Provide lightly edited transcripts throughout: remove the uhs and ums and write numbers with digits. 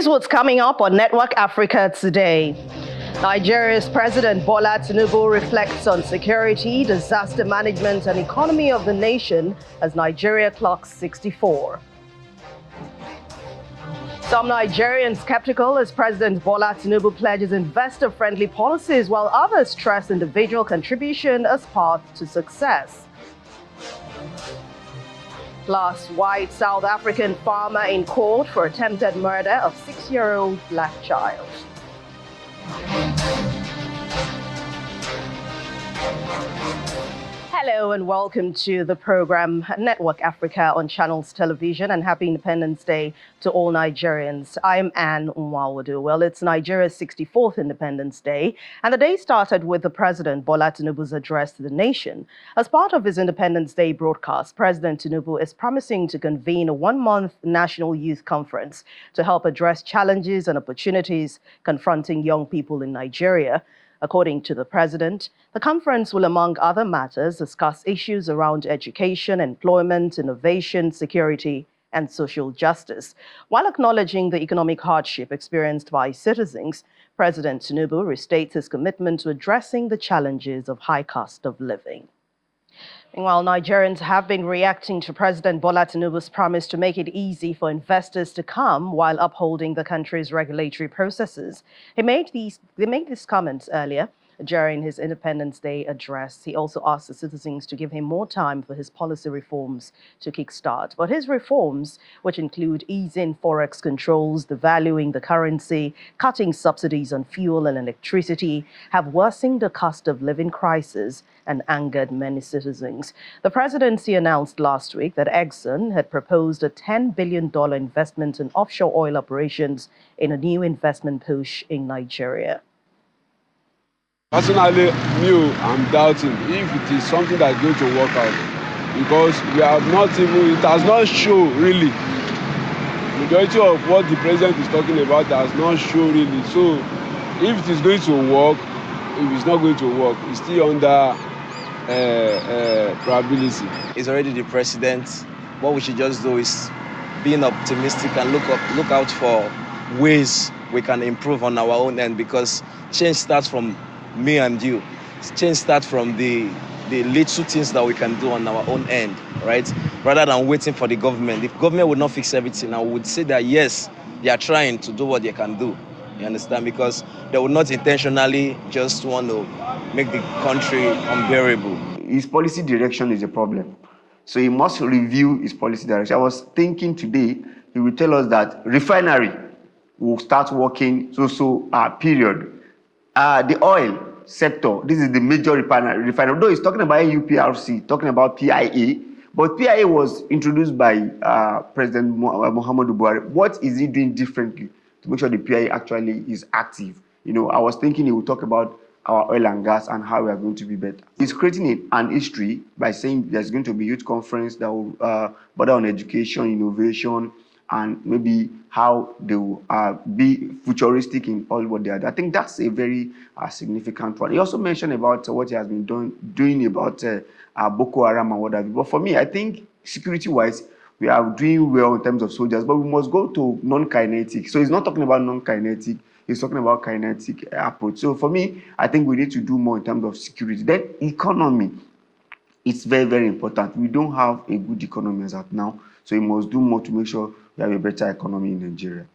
Here's what's coming up on Network Africa today. Nigeria's President Bola Tinubu reflects on security, disaster management and economy of the nation as Nigeria clocks 64. Some Nigerians skeptical as President Bola Tinubu pledges investor-friendly policies, while others stress individual contribution as path to success. Plus, white South African farmer in court for attempted murder of 6-year-old black child. Hello and welcome to the program Network Africa on Channels Television, and happy Independence Day to all Nigerians. I'm Anne Nwawadu. Well, it's Nigeria's 64th Independence Day, and the day started with the President Bola Tinubu's address to the nation. As part of his Independence Day broadcast, President Tinubu is promising to convene a one-month National Youth Conference to help address challenges and opportunities confronting young people in Nigeria. According to the president, the conference will, among other matters, discuss issues around education, employment, innovation, security, and social justice. While acknowledging the economic hardship experienced by citizens, President Tinubu restates his commitment to addressing the challenges of high cost of living. Meanwhile, Nigerians have been reacting to President Bola Tinubu's promise to make it easy for investors to come while upholding the country's regulatory processes. They made these comments earlier during his Independence Day address. He also asked the citizens to give him more time for his policy reforms to kickstart. But his reforms, which include easing forex controls, devaluing the currency, cutting subsidies on fuel and electricity, have worsened the cost of living crisis and angered many citizens. The presidency announced last week that Exxon had proposed a $10 billion investment in offshore oil operations in a new investment push in Nigeria. Personally, I'm doubting if it is something that's going to work out, because it has not shown really. Majority of what the president is talking about has not shown really. So if it is going to work, if it's not going to work, it's still under probability. He's already the president. What we should just do is being optimistic and look out for ways we can improve on our own end, because change starts from me and you. Change starts from the little things that we can do on our own end, right? Rather than waiting for the government. If government would not fix everything, I would say that yes, they are trying to do what they can do. You understand? Because they would not intentionally just want to make the country unbearable. His policy direction is a problem. So he must review his policy direction. I was thinking today, he will tell us that refinery will start working period. The oil sector, this is the major refinery. Though he's talking about UPRC, talking about PIA, but PIA was introduced by President Muhammadu Buhari. What is he doing differently to make sure the PIA actually is active? I was thinking he would talk about our oil and gas and how we are going to be better. He's creating an history by saying there's going to be a youth conference that will border on education, innovation, and maybe how they will be futuristic in all what they are. I think that's a very significant one. He also mentioned about what he has been doing about Boko Haram and what have you. But for me, I think security-wise, we are doing well in terms of soldiers, but we must go to non-kinetic. So he's not talking about non-kinetic, he's talking about kinetic approach. So for me, I think we need to do more in terms of security. Then economy, it's very, very important. We don't have a good economy as of now, so we must do more to make sure we have a better economy in Nigeria.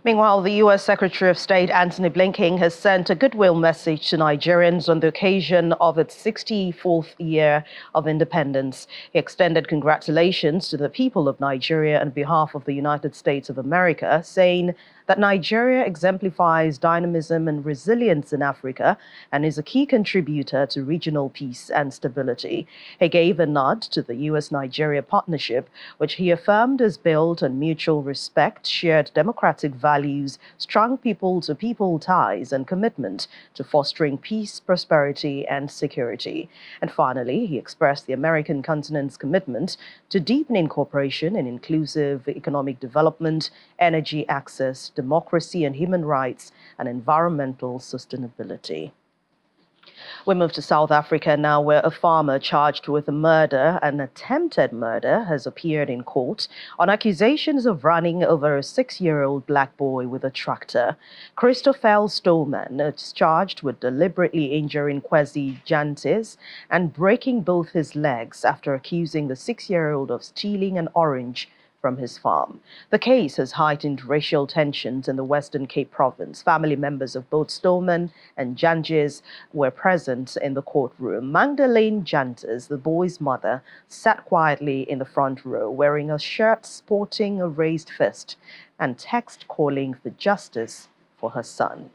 Meanwhile, the U.S. Secretary of State Antony Blinken has sent a goodwill message to Nigerians on the occasion of its 64th year of independence. He extended congratulations to the people of Nigeria on behalf of the United States of America, saying that Nigeria exemplifies dynamism and resilience in Africa and is a key contributor to regional peace and stability. He gave a nod to the U.S.-Nigeria partnership, which he affirmed is built on mutual respect, shared democratic values, strong people-to-people ties, and commitment to fostering peace, prosperity, and security. And finally, he expressed the American continent's commitment to deepening cooperation in inclusive economic development, energy access, democracy and human rights, and environmental sustainability. We move to South Africa now, where a farmer charged with murder and attempted murder has appeared in court on accusations of running over a 6-year-old black boy with a tractor. Christopher Stolman is charged with deliberately injuring Kwesi Jantis and breaking both his legs after accusing the 6-year-old of stealing an orange from his farm. The case has heightened racial tensions in the Western Cape province. Family members of both Stolman and Janjes were present in the courtroom. Magdalene Jantes, the boy's mother, sat quietly in the front row, wearing a shirt sporting a raised fist and text calling for justice for her son.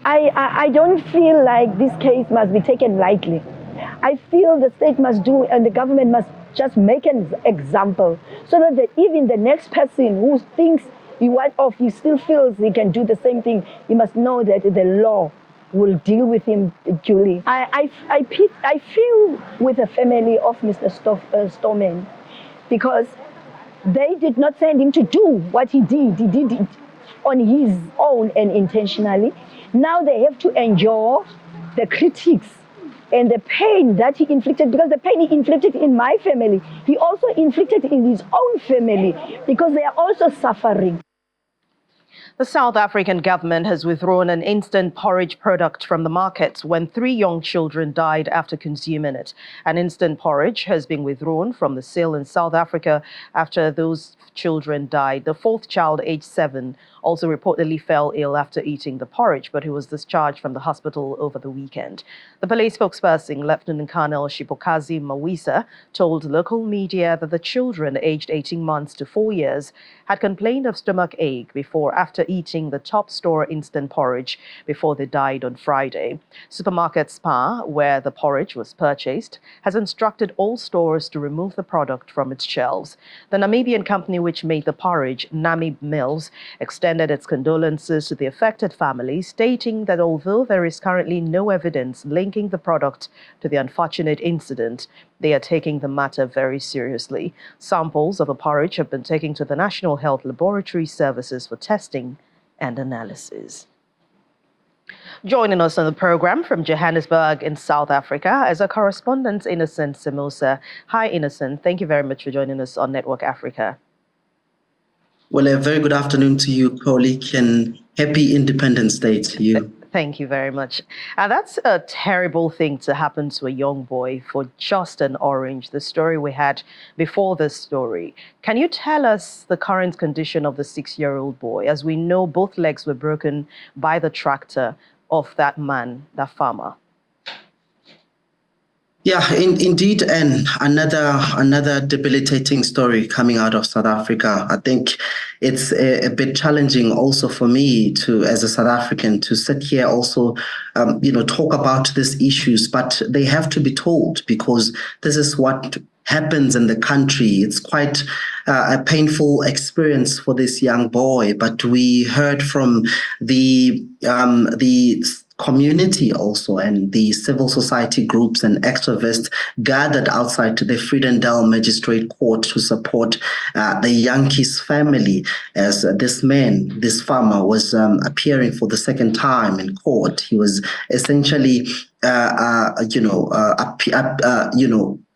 I don't feel like this case must be taken lightly. I feel the state must do and the government must just make an example so that even the next person who thinks he still feels he can do the same thing, he must know that the law will deal with him duly. I feel with the family of Mr. Stolman because they did not send him to do what he did. He did it on his own and intentionally. Now they have to endure the critics and the pain that he inflicted, because the pain he inflicted in my family, he also inflicted in his own family, because they are also suffering. The South African government has withdrawn an instant porridge product from the market when 3 young children died after consuming it. An instant porridge has been withdrawn from the sale in South Africa after those children died. The 4th child, aged 7, also reportedly fell ill after eating the porridge, but he was discharged from the hospital over the weekend. The police spokesperson, Lieutenant Colonel Shipokazi Mawisa, told local media that the children, aged 18 months to 4 years, had complained of stomach ache after eating the top store instant porridge before they died on Friday. Supermarket Spar, where the porridge was purchased, has instructed all stores to remove the product from its shelves. The Namibian company which made the porridge, Namib Mills, extended its condolences to the affected families, stating that although there is currently no evidence linking the product to the unfortunate incident, they are taking the matter very seriously. Samples of the porridge have been taken to the National Health Laboratory Services for testing and analysis. Joining us on the program from Johannesburg in South Africa is our correspondent, Innocent Simosa. Hi, Innocent. Thank you very much for joining us on Network Africa. Well, a very good afternoon to you, colleague, and happy Independence Day to you. Thank you very much. That's a terrible thing to happen to a young boy for just an orange, the story we had before this story. Can you tell us the current condition of the 6-year-old boy? As we know, both legs were broken by the tractor of that man, that farmer. Yeah, indeed, and another debilitating story coming out of South Africa. I think it's a bit challenging also for me to, as a South African, to sit here also, talk about these issues, but they have to be told because this is what happens in the country. It's quite a painful experience for this young boy, but we heard from the community also and the civil society groups and activists gathered outside the Friedendale Magistrate Court to support the Yankees family as this farmer was appearing for the second time in court. He was essentially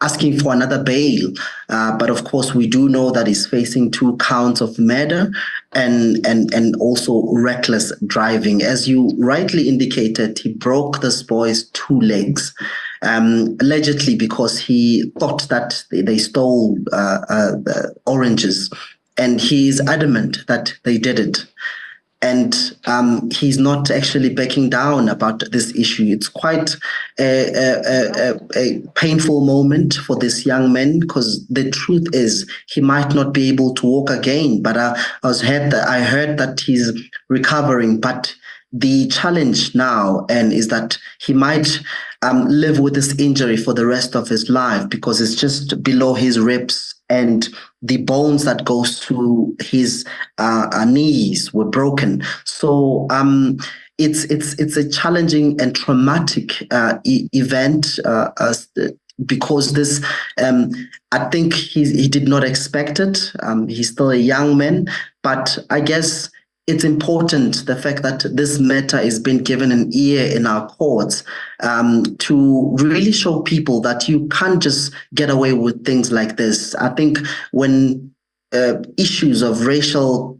asking for another bail. But of course, we do know that he's facing 2 counts of murder and also reckless driving. As you rightly indicated, he broke this boy's 2 legs, allegedly because he thought that they stole the oranges. And he is adamant that they did it. And he's not actually backing down about this issue. It's quite a painful moment for this young man because the truth is he might not be able to walk again. But I heard that he's recovering. But the challenge now is that he might live with this injury for the rest of his life because it's just below his ribs. And the bones that goes to his knees were broken. So it's a challenging and traumatic event because this I think he did not expect it. He's still a young man, but I guess it's important the fact that this matter is being given an ear in our courts, to really show people that you can't just get away with things like this. I think when issues of racial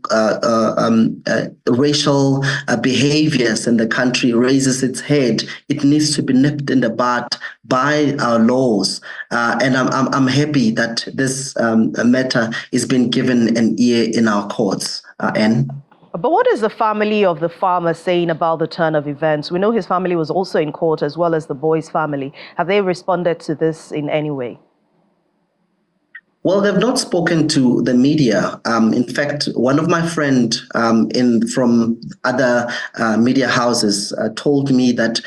behaviors in the country raises its head, it needs to be nipped in the bud by our laws. And I'm happy that this matter is being given an ear in our courts. Anne? But what is the family of the farmer saying about the turn of events? We know his family was also in court, as well as the boy's family. Have they responded to this in any way? Well, they've not spoken to the media. In fact, one of my friends from other media houses told me that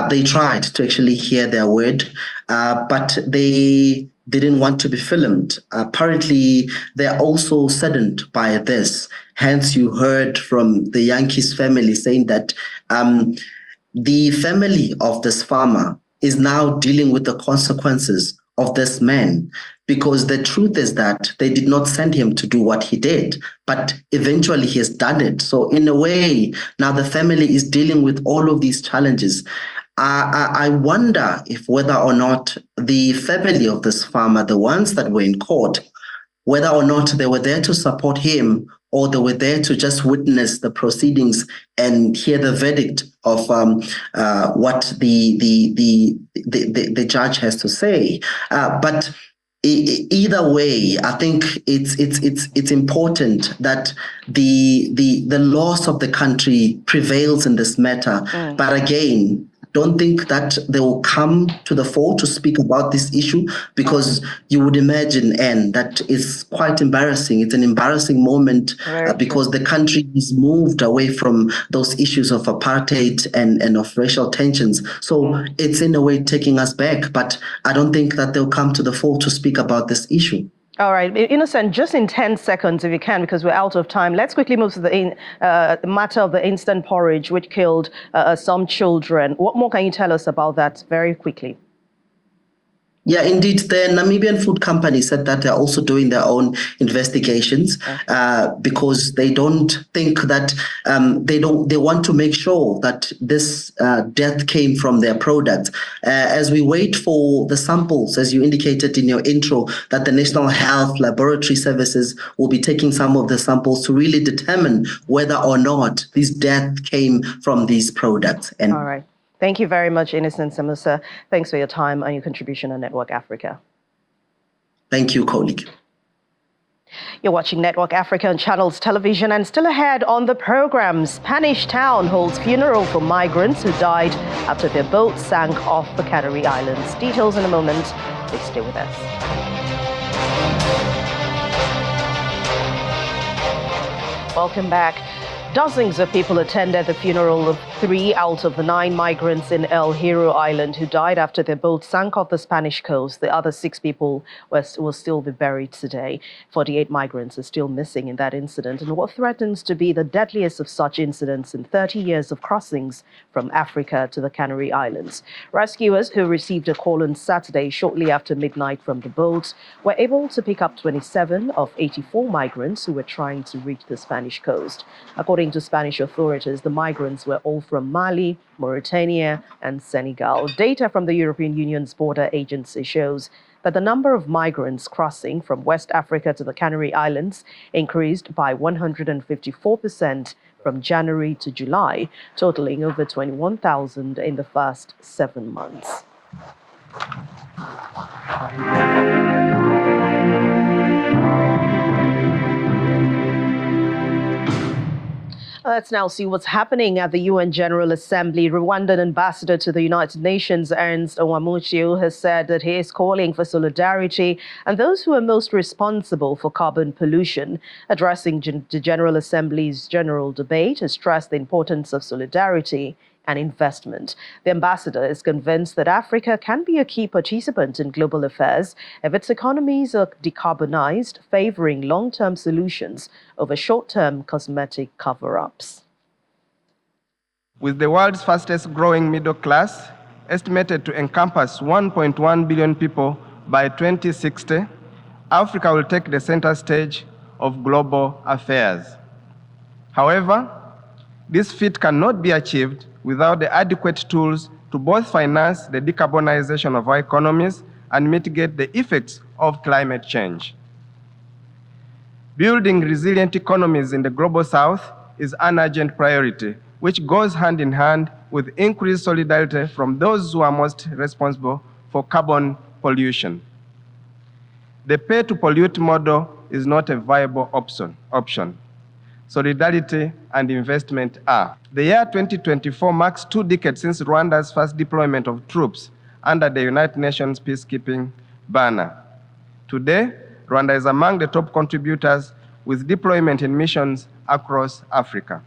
they tried to actually hear their word, but they didn't want to be filmed. Apparently, they're also saddened by this. Hence, you heard from the Yankees family saying that the family of this farmer is now dealing with the consequences of this man, because the truth is that they did not send him to do what he did, but eventually he has done it. So in a way, now the family is dealing with all of these challenges. I wonder if whether or not the family of this farmer, the ones that were in court, whether or not they were there to support him or they were there to just witness the proceedings and hear the verdict of what the judge has to say. But either way, I think it's important that the laws of the country prevails in this matter. But again, don't think that they will come to the fore to speak about this issue, because you would imagine, Anne, that is quite embarrassing. It's an embarrassing moment because the country is moved away from those issues of apartheid and of racial tensions. So it's in a way taking us back, but I don't think that they'll come to the fore to speak about this issue. All right, Innocent, just in 10 seconds, if you can, because we're out of time, let's quickly move to the matter of the instant porridge, which killed some children. What more can you tell us about that very quickly? Yeah, indeed. The Namibian food company said that they're also doing their own investigations because they don't think that they want to make sure that this death came from their product. As we wait for the samples, as you indicated in your intro, that the National Health Laboratory Services will be taking some of the samples to really determine whether or not this death came from these products. And all right. Thank you very much, Innocent Samusa. Thanks for your time and your contribution on Network Africa. Thank you, colleague. You're watching Network Africa on Channels Television, and still ahead on the program, Spanish town holds funeral for migrants who died after their boat sank off the Canary Islands. Details in a moment. Please stay with us. Welcome back. Dozens of people attended the funeral of 3 out of the 9 migrants in El Hierro Island who died after their boat sank off the Spanish coast. The other 6 people will still be buried today. 48 migrants are still missing in that incident, and what threatens to be the deadliest of such incidents in 30 years of crossings from Africa to the Canary Islands. Rescuers who received a call on Saturday shortly after midnight from the boat were able to pick up 27 of 84 migrants who were trying to reach the Spanish coast. According to Spanish authorities, the migrants were all from Mali, Mauritania, and Senegal. Data from the European Union's border agency shows that the number of migrants crossing from West Africa to the Canary Islands increased by 154% from January to July, totaling over 21,000 in the first 7 months. Let's now see what's happening at the UN General Assembly. Rwandan ambassador to the United Nations, Ernst Owamuchio, has said that he is calling for solidarity and those who are most responsible for carbon pollution. Addressing the General Assembly's general debate, has stressed the importance of solidarity and investment. The ambassador is convinced that Africa can be a key participant in global affairs if its economies are decarbonized, favoring long-term solutions over short-term cosmetic cover-ups. With the world's fastest growing middle class, estimated to encompass 1.1 billion people by 2060, Africa will take the center stage of global affairs. However, this feat cannot be achieved without the adequate tools to both finance the decarbonization of our economies and mitigate the effects of climate change. Building resilient economies in the global south is an urgent priority, which goes hand in hand with increased solidarity from those who are most responsible for carbon pollution. The pay-to-pollute model is not a viable option. Solidarity and investment are. The year 2024 marks 2 decades since Rwanda's first deployment of troops under the United Nations peacekeeping banner. Today, Rwanda is among the top contributors with deployment in missions across Africa.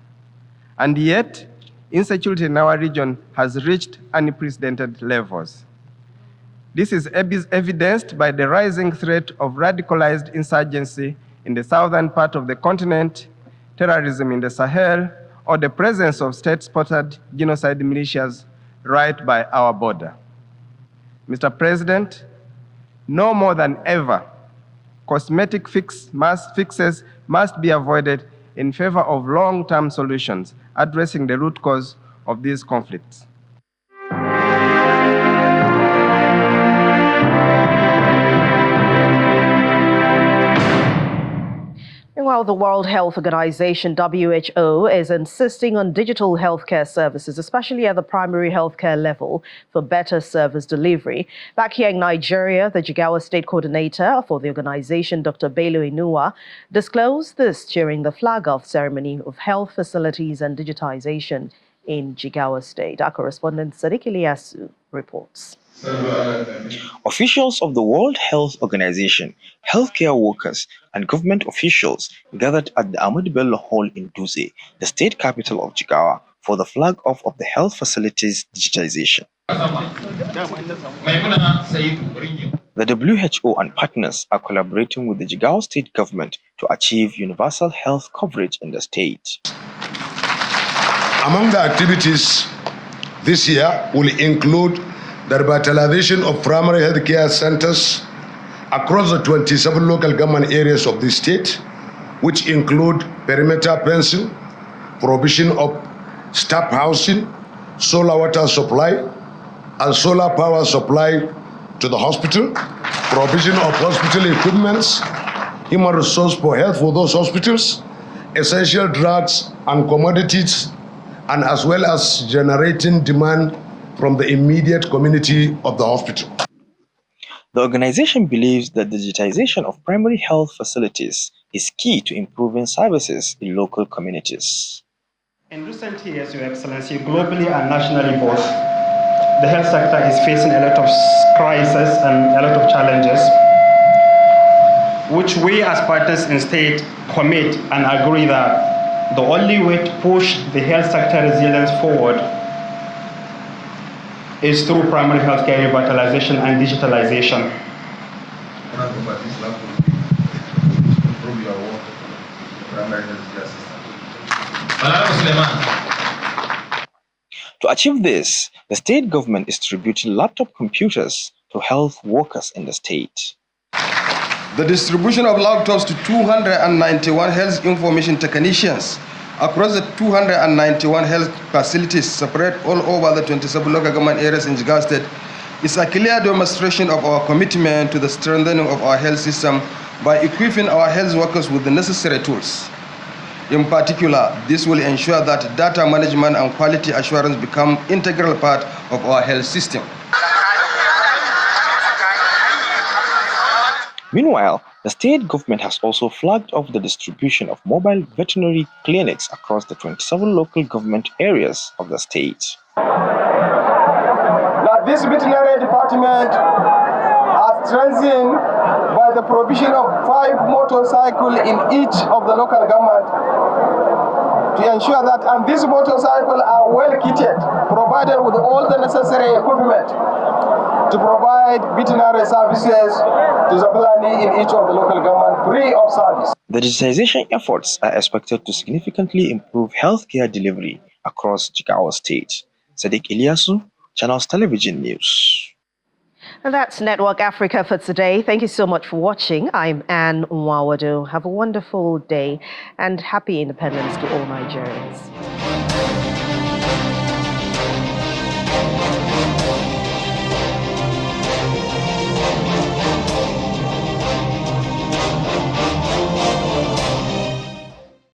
And yet, insecurity in our region has reached unprecedented levels. This is evidenced by the rising threat of radicalized insurgency in the southern part of the continent, terrorism in the Sahel, or the presence of state-sponsored genocide militias right by our border. Mr. President, no more than ever, cosmetic fixes must be avoided in favor of long-term solutions addressing the root cause of these conflicts. Meanwhile, the World Health Organization, WHO, is insisting on digital healthcare services, especially at the primary healthcare level, for better service delivery. Back here in Nigeria, the Jigawa State Coordinator for the organization, Dr. Bello Inuwa, disclosed this during the flag-off ceremony of health facilities and digitization in Jigawa State. Our correspondent, Sadiq Iliasu, reports. Officials of the World Health Organization, healthcare workers, and government officials gathered at the Ahmadu Bello Hall in Dutse, the state capital of Jigawa, for the flag-off of the health facilities digitization. The WHO and partners are collaborating with the Jigawa state government to achieve universal health coverage in the state. Among the activities this year will include the revitalization of primary health care centers across the 27 local government areas of the state, which include perimeter fencing, provision of staff housing, solar water supply, and solar power supply to the hospital, provision of hospital equipments, human resource for health for those hospitals, essential drugs and commodities, and as well as generating demand from the immediate community of the hospital. The organization believes that digitization of primary health facilities is key to improving services in local communities. In recent years, Your Excellency, globally and nationally both, the health sector is facing a lot of crises and a lot of challenges, which we as partners in state commit and agree that the only way to push the health sector resilience forward is through primary healthcare revitalization and digitalization. To achieve this, the state government is distributing laptop computers to health workers in the state. The distribution of laptops to 291 health information technicians across the 291 health facilities spread all over the 27 local government areas in Jigawa State is a clear demonstration of our commitment to the strengthening of our health system by equipping our health workers with the necessary tools. In particular, this will ensure that data management and quality assurance become an integral part of our health system. Meanwhile, the state government has also flagged off the distribution of mobile veterinary clinics across the 27 local government areas of the state. Now, this veterinary department are strengthened by the provision of 5 motorcycles in each of the local government to ensure that, and these motorcycles are well kitted, provided with all the necessary equipment to provide veterinary services to the Fulani in each of the local government free of service. The digitization efforts are expected to significantly improve healthcare delivery across Jigawa State. Sadiq Iliasu, Channels Television News. And that's Network Africa for today. Thank you so much for watching. I'm Anne Nwawadu. Have a wonderful day and happy independence to all Nigerians.